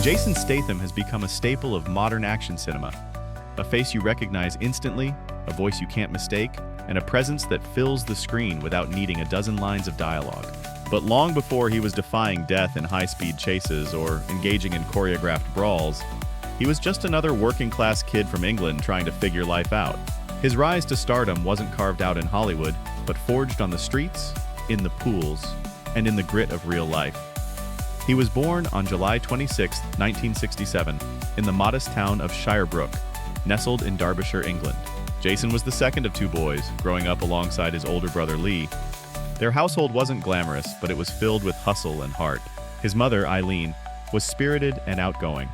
Jason Statham has become a staple of modern action cinema. A face you recognize instantly, a voice you can't mistake, and a presence that fills the screen without needing a dozen lines of dialogue. But long before he was defying death in high-speed chases or engaging in choreographed brawls, he was just another working-class kid from England trying to figure life out. His rise to stardom wasn't carved out in Hollywood, but forged on the streets, in the pools, and in the grit of real life. He was born on July 26, 1967, in the modest town of Shirebrook, nestled in Derbyshire, England. Jason was the second of two boys, growing up alongside his older brother Lee. Their household wasn't glamorous, but it was filled with hustle and heart. His mother, Eileen, was spirited and outgoing.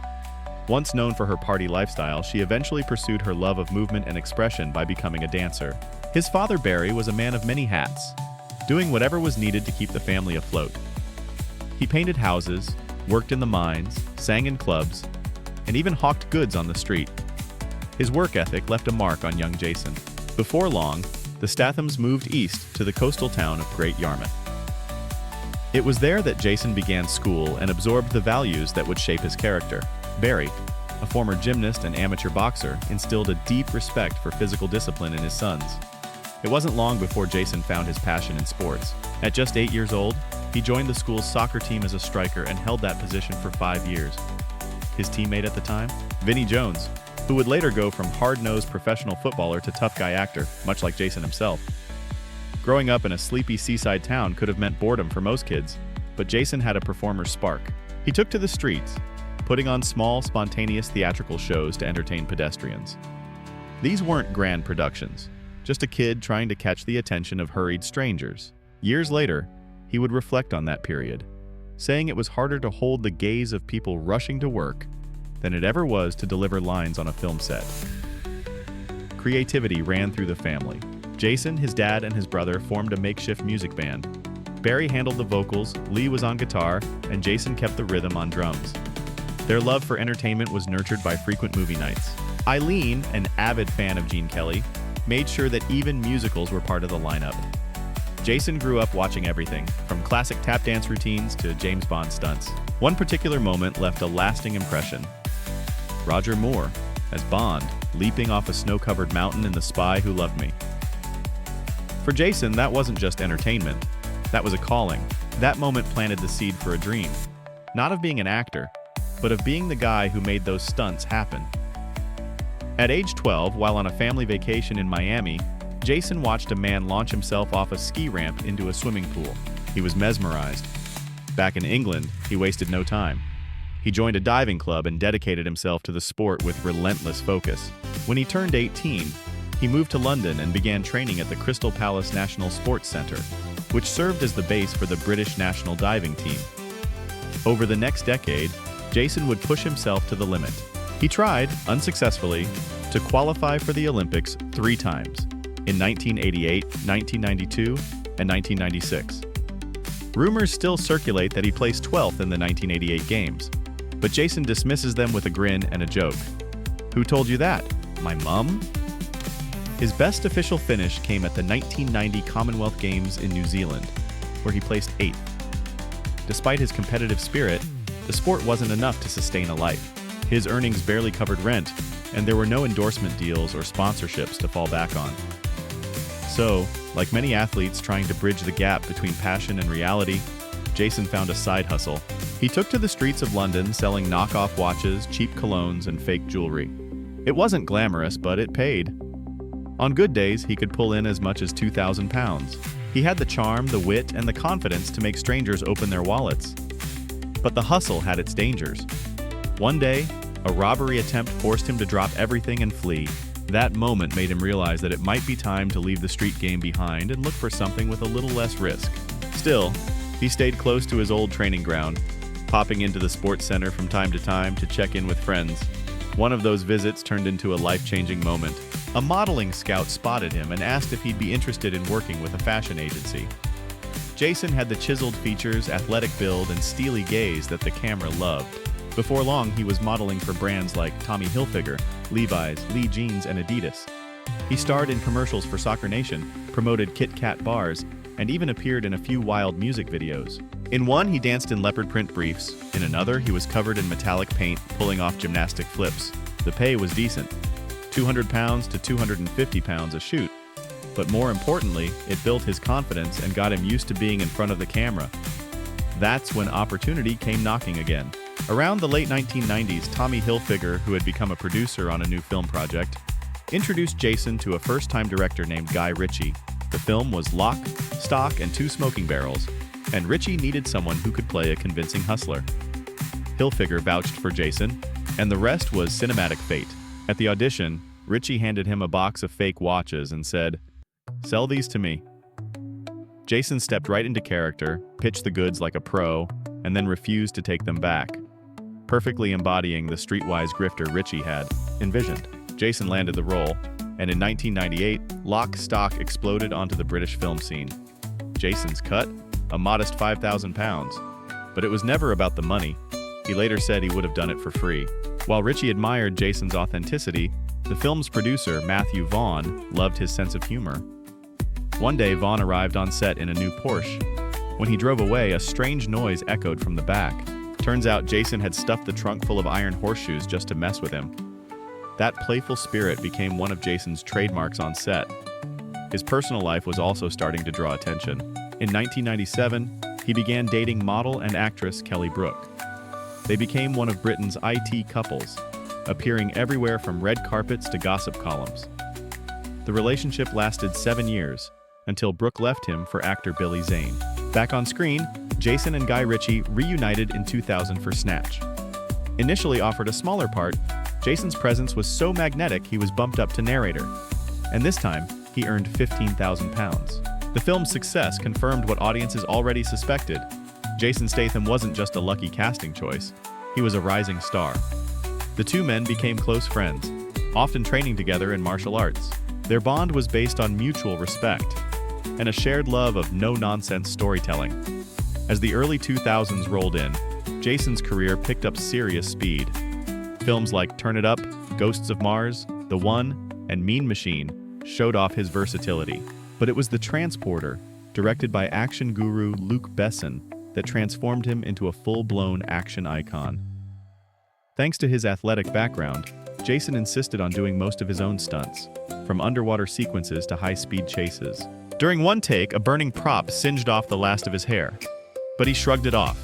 Once known for her party lifestyle, she eventually pursued her love of movement and expression by becoming a dancer. His father, Barry, was a man of many hats, doing whatever was needed to keep the family afloat. He painted houses, worked in the mines, sang in clubs, and even hawked goods on the street. His work ethic left a mark on young Jason. Before long, the Stathams moved east to the coastal town of Great Yarmouth. It was there that Jason began school and absorbed the values that would shape his character. Barry, a former gymnast and amateur boxer, instilled a deep respect for physical discipline in his sons. It wasn't long before Jason found his passion in sports. At just 8 years old, he joined the school's soccer team as a striker and held that position for 5 years. His teammate at the time? Vinnie Jones, who would later go from hard-nosed professional footballer to tough guy actor, much like Jason himself. Growing up in a sleepy seaside town could have meant boredom for most kids, but Jason had a performer's spark. He took to the streets, putting on small, spontaneous theatrical shows to entertain pedestrians. These weren't grand productions, just a kid trying to catch the attention of hurried strangers. Years later, he would reflect on that period, saying it was harder to hold the gaze of people rushing to work than it ever was to deliver lines on a film set. Creativity ran through the family. Jason, his dad, and his brother formed a makeshift music band. Barry handled the vocals, Lee was on guitar, and Jason kept the rhythm on drums. Their love for entertainment was nurtured by frequent movie nights. Eileen, an avid fan of Gene Kelly, made sure that even musicals were part of the lineup. Jason grew up watching everything, from classic tap dance routines to James Bond stunts. One particular moment left a lasting impression. Roger Moore, as Bond, leaping off a snow-covered mountain in The Spy Who Loved Me. For Jason, that wasn't just entertainment. That was a calling. That moment planted the seed for a dream. Not of being an actor, but of being the guy who made those stunts happen. At age 12, while on a family vacation in Miami, Jason watched a man launch himself off a ski ramp into a swimming pool. He was mesmerized. Back in England, he wasted no time. He joined a diving club and dedicated himself to the sport with relentless focus. When he turned 18, he moved to London and began training at the Crystal Palace National Sports Centre, which served as the base for the British national diving team. Over the next decade, Jason would push himself to the limit. He tried, unsuccessfully, to qualify for the Olympics 3 times, in 1988, 1992, and 1996. Rumors still circulate that he placed 12th in the 1988 Games, but Jason dismisses them with a grin and a joke. Who told you that? My mum? His best official finish came at the 1990 Commonwealth Games in New Zealand, where he placed 8th. Despite his competitive spirit, the sport wasn't enough to sustain a life. His earnings barely covered rent, and there were no endorsement deals or sponsorships to fall back on. So, like many athletes trying to bridge the gap between passion and reality, Jason found a side hustle. He took to the streets of London selling knockoff watches, cheap colognes, and fake jewelry. It wasn't glamorous, but it paid. On good days, he could pull in as much as £2,000. He had the charm, the wit, and the confidence to make strangers open their wallets. But the hustle had its dangers. One day, a robbery attempt forced him to drop everything and flee. That moment made him realize that it might be time to leave the street game behind and look for something with a little less risk. Still, he stayed close to his old training ground, popping into the sports center from time to time to check in with friends. One of those visits turned into a life-changing moment. A modeling scout spotted him and asked if he'd be interested in working with a fashion agency. Jason had the chiseled features, athletic build, and steely gaze that the camera loved. Before long, he was modeling for brands like Tommy Hilfiger, Levi's, Lee Jeans, and Adidas. He starred in commercials for Soccer Nation, promoted Kit Kat bars, and even appeared in a few wild music videos. In one, he danced in leopard print briefs. In another, he was covered in metallic paint, pulling off gymnastic flips. The pay was decent, 200 pounds to 250 pounds a shoot. But more importantly, it built his confidence and got him used to being in front of the camera. That's when opportunity came knocking again. Around the late 1990s, Tommy Hilfiger, who had become a producer on a new film project, introduced Jason to a first-time director named Guy Ritchie. The film was Lock, Stock, and Two Smoking Barrels, and Ritchie needed someone who could play a convincing hustler. Hilfiger vouched for Jason, and the rest was cinematic fate. At the audition, Ritchie handed him a box of fake watches and said, "Sell these to me." Jason stepped right into character, pitched the goods like a pro, and then refused to take them back, perfectly embodying the streetwise grifter Ritchie had envisioned. Jason landed the role, and in 1998, Lock, Stock exploded onto the British film scene. Jason's cut? A modest £5,000. But it was never about the money. He later said he would have done it for free. While Ritchie admired Jason's authenticity, the film's producer, Matthew Vaughn, loved his sense of humor. One day, Vaughn arrived on set in a new Porsche. When he drove away, a strange noise echoed from the back. Turns out Jason had stuffed the trunk full of iron horseshoes just to mess with him. That playful spirit became one of Jason's trademarks on set. His personal life was also starting to draw attention. In 1997, he began dating model and actress Kelly Brook. They became one of Britain's IT couples, appearing everywhere from red carpets to gossip columns. The relationship lasted 7 years, until Brook left him for actor Billy Zane. Back on screen, Jason and Guy Ritchie reunited in 2000 for Snatch. Initially offered a smaller part, Jason's presence was so magnetic he was bumped up to narrator. And this time, he earned £15,000. The film's success confirmed what audiences already suspected. Jason Statham wasn't just a lucky casting choice, he was a rising star. The two men became close friends, often training together in martial arts. Their bond was based on mutual respect and a shared love of no-nonsense storytelling. As the early 2000s rolled in, Jason's career picked up serious speed. Films like Turn It Up, Ghosts of Mars, The One, and Mean Machine showed off his versatility. But it was The Transporter, directed by action guru Luc Besson, that transformed him into a full-blown action icon. Thanks to his athletic background, Jason insisted on doing most of his own stunts, from underwater sequences to high-speed chases. During one take, a burning prop singed off the last of his hair, but he shrugged it off.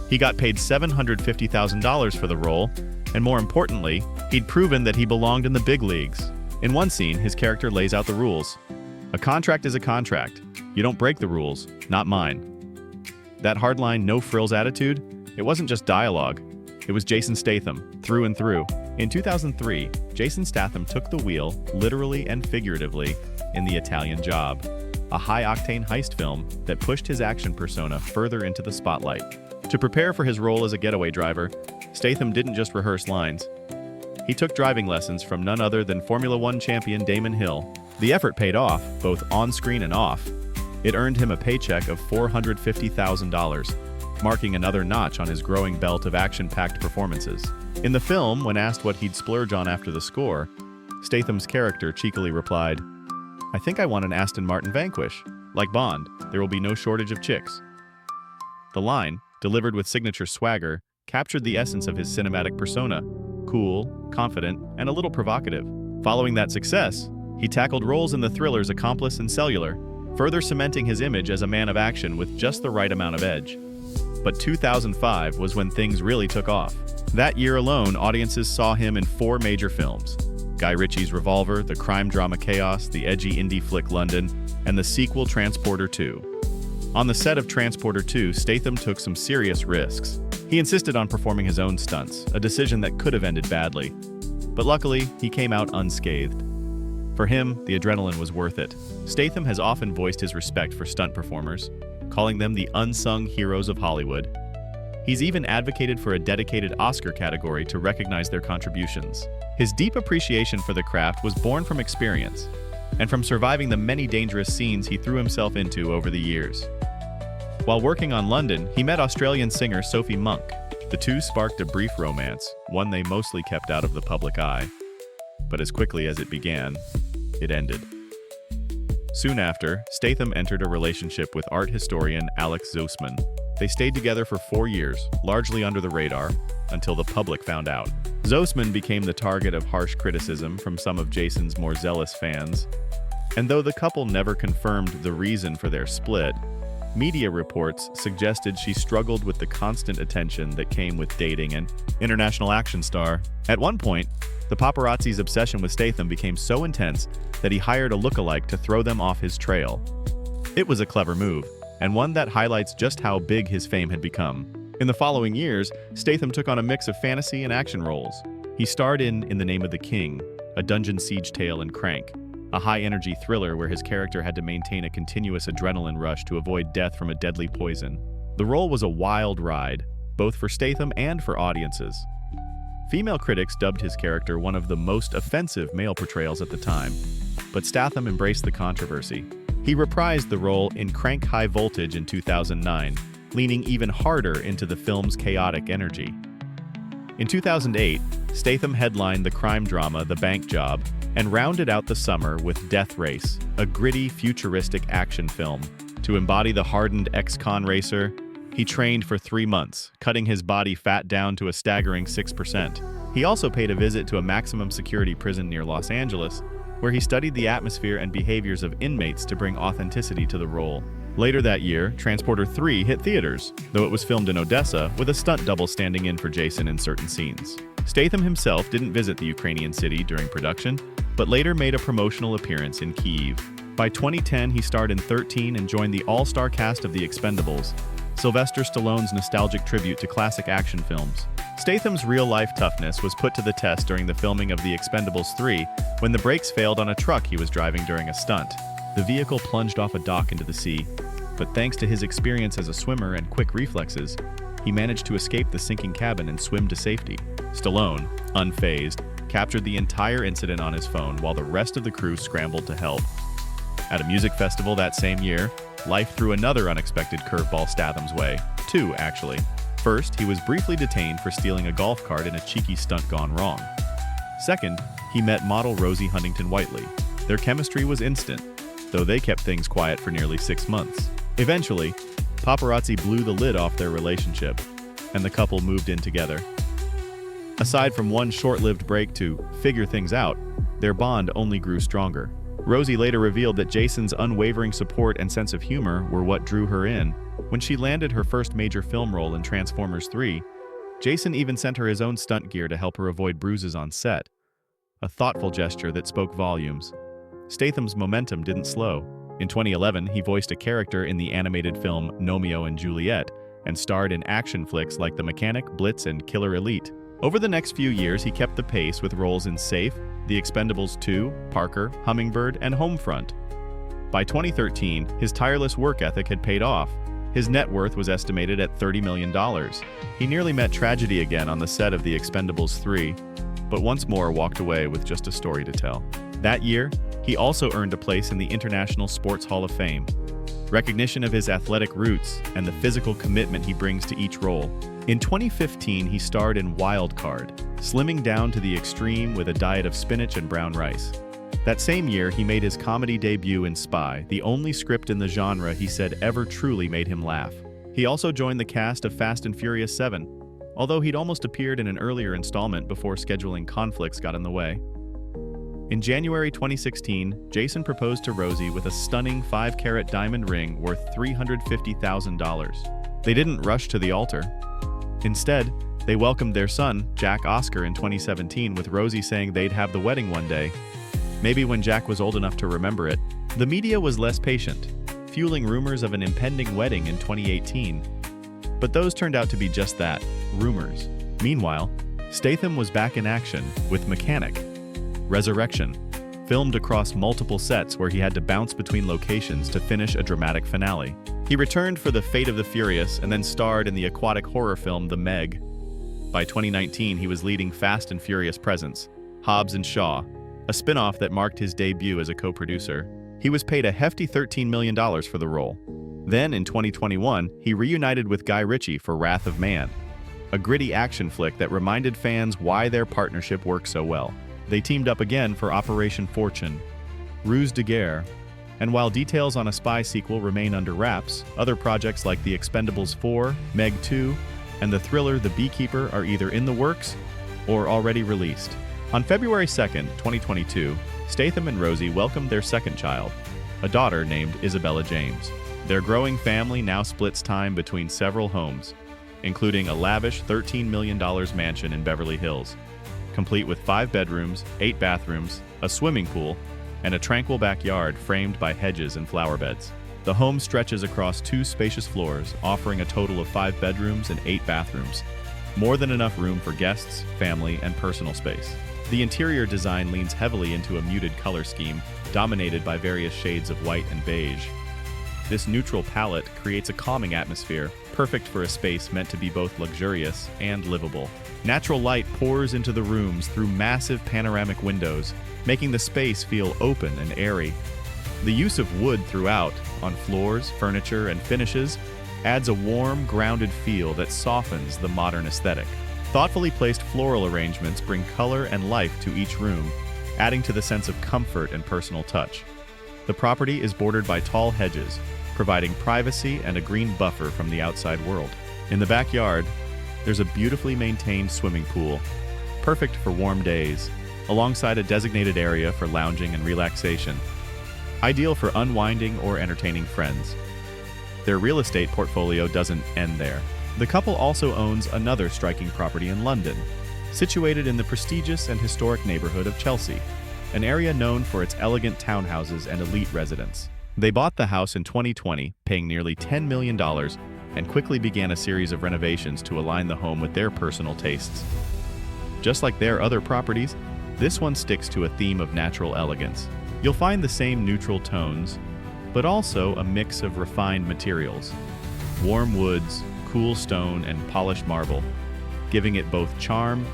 He got paid $750,000 for the role, and more importantly, he'd proven that he belonged in the big leagues. In one scene, his character lays out the rules. "A contract is a contract. You don't break the rules, not mine." That hardline, no-frills attitude, it wasn't just dialogue. It was Jason Statham, through and through. In 2003, Jason Statham took the wheel, literally and figuratively, in The Italian Job, a high-octane heist film that pushed his action persona further into the spotlight. To prepare for his role as a getaway driver, Statham didn't just rehearse lines. He took driving lessons from none other than Formula One champion Damon Hill. The effort paid off, both on-screen and off. It earned him a paycheck of $450,000, marking another notch on his growing belt of action-packed performances. In the film, when asked what he'd splurge on after the score, Statham's character cheekily replied, "I think I want an Aston Martin Vanquish. Like Bond, there will be no shortage of chicks." The line, delivered with signature swagger, captured the essence of his cinematic persona: cool, confident, and a little provocative. Following that success, he tackled roles in the thrillers Accomplice and Cellular, further cementing his image as a man of action with just the right amount of edge. But 2005 was when things really took off. That year alone, audiences saw him in 4 major films: Guy Ritchie's Revolver, the crime drama Chaos, the edgy indie flick London, and the sequel Transporter 2. On the set of Transporter 2, Statham took some serious risks. He insisted on performing his own stunts, a decision that could have ended badly. But luckily, he came out unscathed. For him, the adrenaline was worth it. Statham has often voiced his respect for stunt performers, calling them the unsung heroes of Hollywood. He's even advocated for a dedicated Oscar category to recognize their contributions. His deep appreciation for the craft was born from experience, and from surviving the many dangerous scenes he threw himself into over the years. While working on London, he met Australian singer Sophie Monk. The two sparked a brief romance, one they mostly kept out of the public eye. But as quickly as it began, it ended. Soon after, Statham entered a relationship with art historian Alex Zossman. They stayed together for 4 years, largely under the radar, until the public found out. Zossman became the target of harsh criticism from some of Jason's more zealous fans. And though the couple never confirmed the reason for their split, media reports suggested she struggled with the constant attention that came with dating an international action star. At one point, the paparazzi's obsession with Statham became so intense that he hired a lookalike to throw them off his trail. It was a clever move, and one that highlights just how big his fame had become. In the following years, Statham took on a mix of fantasy and action roles. He starred in the Name of the King, a dungeon siege tale in Crank, a high-energy thriller where his character had to maintain a continuous adrenaline rush to avoid death from a deadly poison. The role was a wild ride, both for Statham and for audiences. Female critics dubbed his character one of the most offensive male portrayals at the time, but Statham embraced the controversy. He reprised the role in Crank High Voltage in 2009, leaning even harder into the film's chaotic energy. In 2008, Statham headlined the crime drama The Bank Job and rounded out the summer with Death Race, a gritty, futuristic action film. To embody the hardened ex-con racer, he trained for 3 months, cutting his body fat down to a staggering 6%. He also paid a visit to a maximum security prison near Los Angeles, where he studied the atmosphere and behaviors of inmates to bring authenticity to the role. Later that year, Transporter 3 hit theaters, though it was filmed in Odessa, with a stunt double standing in for Jason in certain scenes. Statham himself didn't visit the Ukrainian city during production, but later made a promotional appearance in Kyiv. By 2010, he starred in 13 and joined the all-star cast of The Expendables, Sylvester Stallone's nostalgic tribute to classic action films. Statham's real-life toughness was put to the test during the filming of The Expendables 3, when the brakes failed on a truck he was driving during a stunt. The vehicle plunged off a dock into the sea, but thanks to his experience as a swimmer and quick reflexes, he managed to escape the sinking cabin and swim to safety. Stallone, unfazed, captured the entire incident on his phone while the rest of the crew scrambled to help. At a music festival that same year, life threw another unexpected curveball Statham's way. 2, actually. First, he was briefly detained for stealing a golf cart in a cheeky stunt gone wrong. Second, he met model Rosie Huntington-Whiteley. Their chemistry was instant, though they kept things quiet for nearly 6 months. Eventually, paparazzi blew the lid off their relationship, and the couple moved in together. Aside from one short-lived break to figure things out, their bond only grew stronger. Rosie later revealed that Jason's unwavering support and sense of humor were what drew her in. When she landed her first major film role in Transformers 3, Jason even sent her his own stunt gear to help her avoid bruises on set. A thoughtful gesture that spoke volumes. Statham's momentum didn't slow. In 2011, he voiced a character in the animated film Romeo and Juliet and starred in action flicks like The Mechanic, Blitz, and Killer Elite. Over the next few years, he kept the pace with roles in Safe, The Expendables 2, Parker, Hummingbird, and Homefront. By 2013, his tireless work ethic had paid off. His net worth was estimated at $30 million. He nearly met tragedy again on the set of The Expendables 3, but once more walked away with just a story to tell. That year, he also earned a place in the International Sports Hall of Fame. Recognition of his athletic roots and the physical commitment he brings to each role. In 2015, he starred in Wild Card, slimming down to the extreme with a diet of spinach and brown rice. That same year, he made his comedy debut in Spy, the only script in the genre he said ever truly made him laugh. He also joined the cast of Fast and Furious 7, although he'd almost appeared in an earlier installment before scheduling conflicts got in the way. In January 2016, Jason proposed to Rosie with a stunning 5-carat diamond ring worth $350,000. They didn't rush to the altar. Instead, they welcomed their son, Jack Oscar, in 2017, with Rosie saying they'd have the wedding one day, maybe when Jack was old enough to remember it. The media was less patient, fueling rumors of an impending wedding in 2018. But those turned out to be just that, rumors. Meanwhile, Statham was back in action with Mechanic, Resurrection, filmed across multiple sets where he had to bounce between locations to finish a dramatic finale. He returned for The Fate of the Furious and then starred in the aquatic horror film The Meg. By 2019, he was leading Fast and Furious Presents, Hobbs and Shaw, a spin-off that marked his debut as a co-producer. He was paid a hefty $13 million for the role. Then, in 2021, he reunited with Guy Ritchie for Wrath of Man, a gritty action flick that reminded fans why their partnership worked so well. They teamed up again for Operation Fortune, Ruse de Guerre, And while details on a spy sequel remain under wraps, other projects like The Expendables 4, Meg 2, and the thriller The Beekeeper are either in the works or already released. On February 2nd, 2022, Statham and Rosie welcomed their second child, a daughter named Isabella James. Their growing family now splits time between several homes, including a lavish $13 million mansion in Beverly Hills, complete with 5 bedrooms, 8 bathrooms, a swimming pool, and a tranquil backyard framed by hedges and flower beds. The home stretches across 2 spacious floors, offering a total of 5 bedrooms and 8 bathrooms, more than enough room for guests, family, and personal space. The interior design leans heavily into a muted color scheme, dominated by various shades of white and beige. This neutral palette creates a calming atmosphere, perfect for a space meant to be both luxurious and livable. Natural light pours into the rooms through massive panoramic windows, making the space feel open and airy. The use of wood throughout, on floors, furniture, and finishes, adds a warm, grounded feel that softens the modern aesthetic. Thoughtfully placed floral arrangements bring color and life to each room, adding to the sense of comfort and personal touch. The property is bordered by tall hedges, providing privacy and a green buffer from the outside world. In the backyard, there's a beautifully maintained swimming pool, perfect for warm days, alongside a designated area for lounging and relaxation, ideal for unwinding or entertaining friends. Their real estate portfolio doesn't end there. The couple also owns another striking property in London, situated in the prestigious and historic neighborhood of Chelsea, an area known for its elegant townhouses and elite residents. They bought the house in 2020, paying nearly $10 million, and quickly began a series of renovations to align the home with their personal tastes. Just like their other properties, this one sticks to a theme of natural elegance. You'll find the same neutral tones, but also a mix of refined materials, warm woods, cool stone, and polished marble, giving it both charm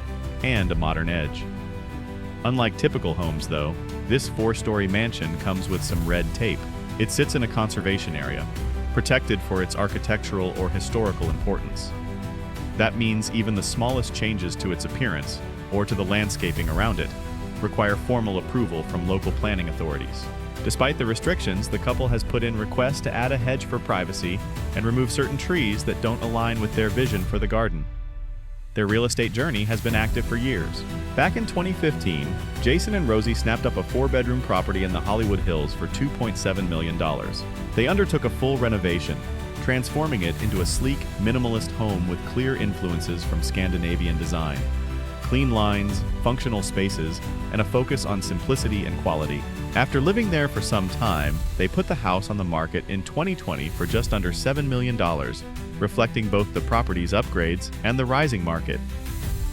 and a modern edge. Unlike typical homes, though, this 4-story mansion comes with some red tape. It sits in a conservation area, protected for its architectural or historical importance. That means even the smallest changes to its appearance, or to the landscaping around it, require formal approval from local planning authorities. Despite the restrictions, the couple has put in requests to add a hedge for privacy and remove certain trees that don't align with their vision for the garden. Their real estate journey has been active for years. Back in 2015, Jason and Rosie snapped up a 4-bedroom property in the Hollywood Hills for $2.7 million. They undertook a full renovation, transforming it into a sleek, minimalist home with clear influences from Scandinavian design. Clean lines, functional spaces, and a focus on simplicity and quality. After living there for some time, they put the house on the market in 2020 for just under $7 million, reflecting both the property's upgrades and the rising market.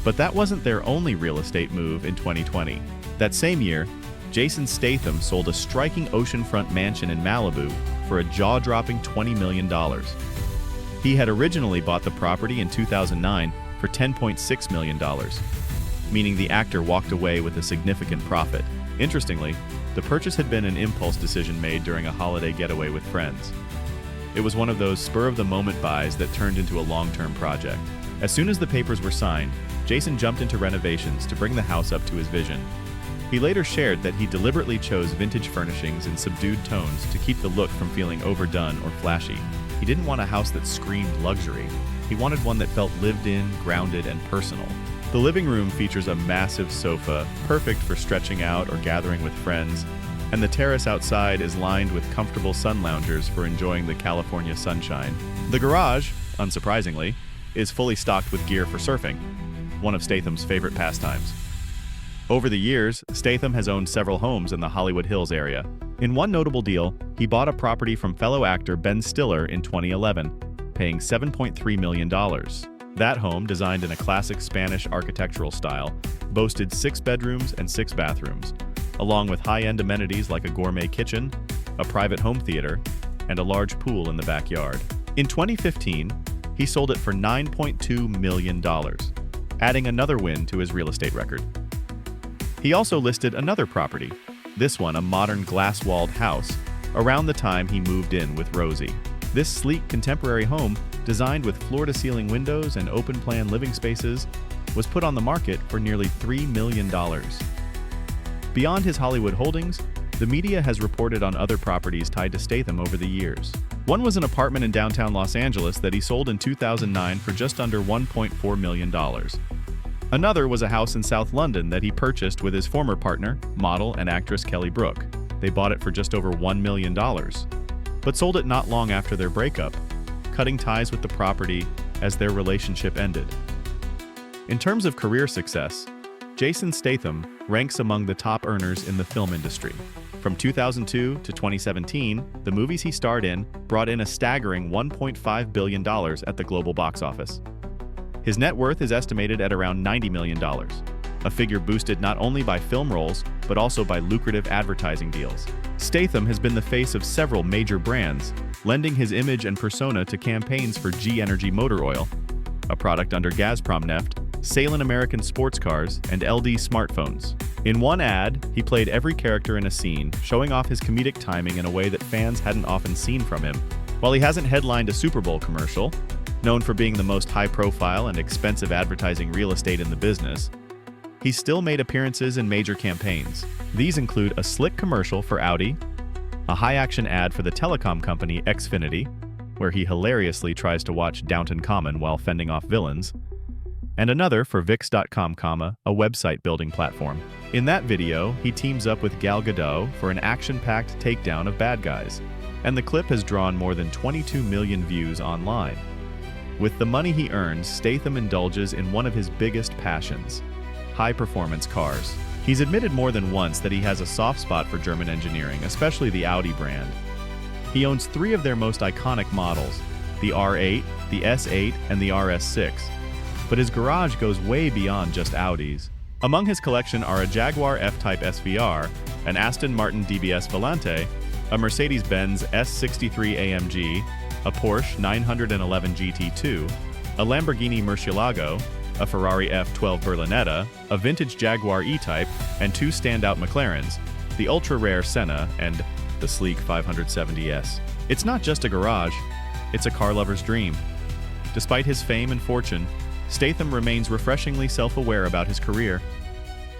But that wasn't their only real estate move in 2020. That same year, Jason Statham sold a striking oceanfront mansion in Malibu for a jaw-dropping $20 million. He had originally bought the property in 2009 for $10.6 million, meaning the actor walked away with a significant profit. Interestingly, the purchase had been an impulse decision made during a holiday getaway with friends. It was one of those spur-of-the-moment buys that turned into a long-term project. As soon as the papers were signed, Jason jumped into renovations to bring the house up to his vision. He later shared that he deliberately chose vintage furnishings in subdued tones to keep the look from feeling overdone or flashy. He didn't want a house that screamed luxury. He wanted one that felt lived in, grounded, and personal. The living room features a massive sofa, perfect for stretching out or gathering with friends, and the terrace outside is lined with comfortable sun loungers for enjoying the California sunshine. The garage, unsurprisingly, is fully stocked with gear for surfing, one of Statham's favorite pastimes. Over the years, Statham has owned several homes in the Hollywood Hills area. In one notable deal, he bought a property from fellow actor Ben Stiller in 2011, paying $7.3 million. That home, designed in a classic Spanish architectural style, boasted 6 bedrooms and 6 bathrooms, along with high-end amenities like a gourmet kitchen, a private home theater, and a large pool in the backyard. In 2015, he sold it for $9.2 million, adding another win to his real estate record. He also listed another property, this one a modern glass-walled house, around the time he moved in with Rosie. This sleek contemporary home, designed with floor-to-ceiling windows and open-plan living spaces, was put on the market for nearly $3 million. Beyond his Hollywood holdings, The media has reported on other properties tied to Statham over the years. One was an apartment in downtown Los Angeles that he sold in 2009 for just under $1.4 million. Another was a house in South London that he purchased with his former partner, model and actress Kelly Brook. They bought it for just over $1 million, but sold it not long after their breakup, cutting ties with the property as their relationship ended. In terms of career success, Jason Statham ranks among the top earners in the film industry. From 2002 to 2017, the movies he starred in brought in a staggering $1.5 billion at the global box office. His net worth is estimated at around $90 million, a figure boosted not only by film roles, but also by lucrative advertising deals. Statham has been the face of several major brands, lending his image and persona to campaigns for G Energy Motor Oil, a product under Gazprom Neft, Salem American sports cars, and LD smartphones. In one ad, he played every character in a scene, showing off his comedic timing in a way that fans hadn't often seen from him. While he hasn't headlined a Super Bowl commercial, known for being the most high-profile and expensive advertising real estate in the business, he's still made appearances in major campaigns. These include a slick commercial for Audi, a high-action ad for the telecom company Xfinity, where he hilariously tries to watch Downton Common while fending off villains, and another for Vix.com, a website building platform. In that video, he teams up with Gal Gadot for an action-packed takedown of bad guys, and the clip has drawn more than 22 million views online. With the money he earns, Statham indulges in one of his biggest passions: high-performance cars. He's admitted more than once that he has a soft spot for German engineering, especially the Audi brand. He owns 3 of their most iconic models, the R8, the S8, and the RS6. But his garage goes way beyond just Audis. Among his collection are a Jaguar F-Type SVR, an Aston Martin DBS Volante, a Mercedes-Benz S63 AMG, a Porsche 911 GT2, a Lamborghini Murcielago, a Ferrari F12 Berlinetta, a vintage Jaguar E-Type, and 2 standout McLarens, the ultra-rare Senna and the sleek 570S. It's not just a garage, it's a car lover's dream. Despite his fame and fortune, Statham remains refreshingly self-aware about his career.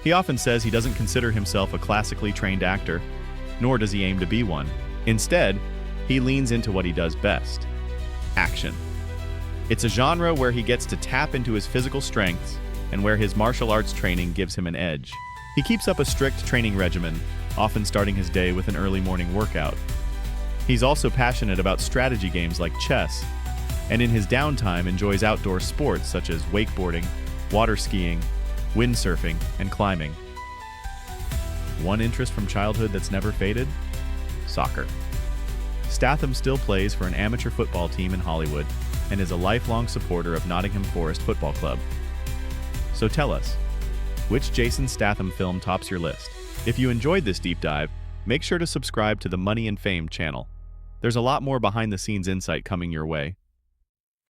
He often says he doesn't consider himself a classically trained actor, nor does he aim to be one. Instead, he leans into what he does best: action. It's a genre where he gets to tap into his physical strengths and where his martial arts training gives him an edge. He keeps up a strict training regimen, often starting his day with an early morning workout. He's also passionate about strategy games like chess, and in his downtime enjoys outdoor sports such as wakeboarding, water skiing, windsurfing, and climbing. One interest from childhood that's never faded? Soccer. Statham still plays for an amateur football team in Hollywood and is a lifelong supporter of Nottingham Forest Football Club. So tell us, which Jason Statham film tops your list? If you enjoyed this deep dive, make sure to subscribe to the Money and Fame channel. There's a lot more behind-the-scenes insight coming your way.